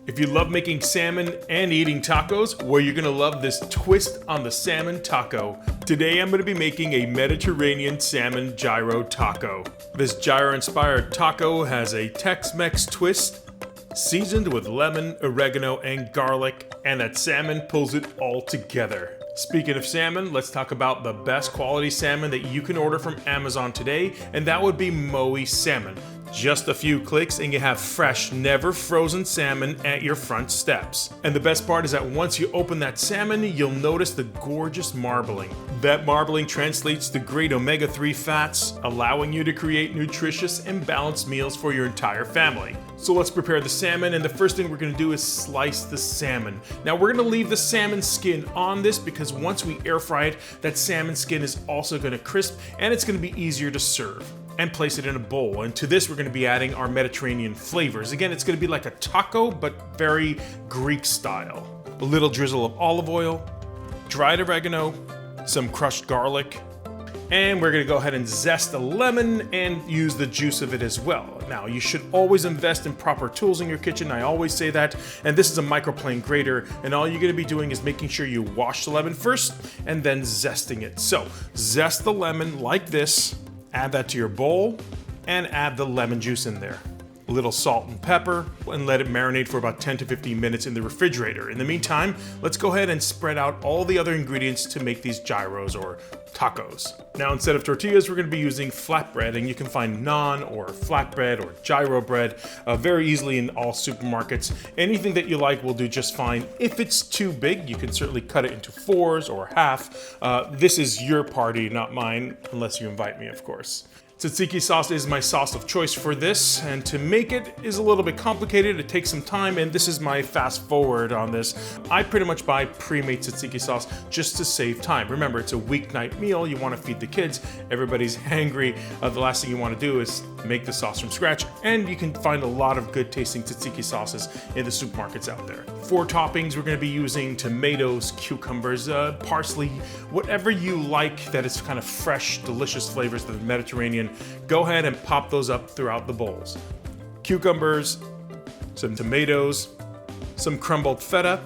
If you love making salmon and eating tacos, well, you're gonna love this twist on the salmon taco. Today I'm gonna be making a Mediterranean Salmon Gyro Taco. This gyro-inspired taco has a Tex-Mex twist, seasoned with lemon, oregano, and garlic, and that salmon pulls it all together. Speaking of salmon, let's talk about the best quality salmon that you can order from Amazon today, and that would be Mowi salmon. Just a few clicks and you have fresh, never frozen salmon at your front steps. And the best part is that once you open that salmon, you'll notice the gorgeous marbling. That marbling translates to great omega-3 fats, allowing you to create nutritious and balanced meals for your entire family. So let's prepare the salmon, and the first thing we're gonna do is slice the salmon. Now we're gonna leave the salmon skin on this because once we air fry it, that salmon skin is also gonna crisp and it's gonna be easier to serve. And place it in a bowl. And to this, we're gonna be adding our Mediterranean flavors. Again, it's gonna be like a taco, but very Greek style. A little drizzle of olive oil, dried oregano, some crushed garlic, and we're gonna go ahead and zest a lemon and use the juice of it as well. Now, you should always invest in proper tools in your kitchen. I always say that. And this is a microplane grater, and all you're gonna be doing is making sure you wash the lemon first and then zesting it. So, zest the lemon like this. Add that to your bowl and add the lemon juice in there. A little salt and pepper, and let it marinate for about 10 to 15 minutes in the refrigerator. In the meantime, let's go ahead and spread out all the other ingredients to make these gyros or tacos. Now, instead of tortillas, we're gonna be using flatbread, and you can find naan or flatbread or gyro bread very easily in all supermarkets. Anything that you like will do just fine. If it's too big, you can certainly cut it into fours or half. This is your party, not mine, unless you invite me, of course. Tzatziki sauce is my sauce of choice for this, and to make it is a little bit complicated. It takes some time, and this is my fast forward on this. I pretty much buy pre-made tzatziki sauce just to save time. Remember, it's a weeknight meal. You want to feed the kids. Everybody's hangry. The last thing you want to do is make the sauce from scratch, and you can find a lot of good tasting tzatziki sauces in the supermarkets out there. For toppings, we're going to be using tomatoes, cucumbers, parsley, whatever you like that is kind of fresh, delicious flavors of the Mediterranean. Go ahead and pop those up throughout the bowls. Cucumbers, some tomatoes, some crumbled feta.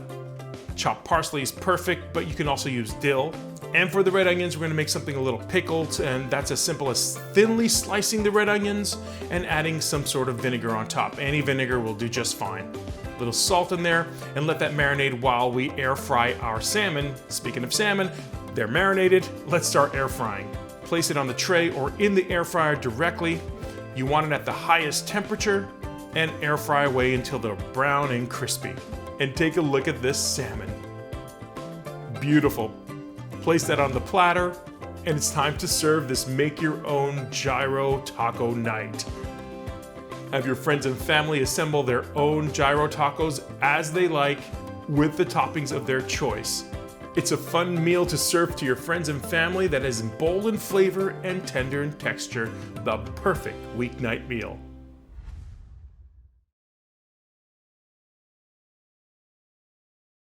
Chopped parsley is perfect, but you can also use dill. And for the red onions, we're gonna make something a little pickled, and that's as simple as thinly slicing the red onions and adding some sort of vinegar on top. Any vinegar will do just fine. A little salt in there, and let that marinate while we air fry our salmon. Speaking of salmon, they're marinated. Let's start air frying. Place it on the tray or in the air fryer directly. You want it at the highest temperature and air fry away until they're brown and crispy. And take a look at this salmon. Beautiful. Place that on the platter, and it's time to serve this make your own gyro taco night. Have your friends and family assemble their own gyro tacos as they like with the toppings of their choice. It's a fun meal to serve to your friends and family that is bold in flavor and tender in texture, the perfect weeknight meal.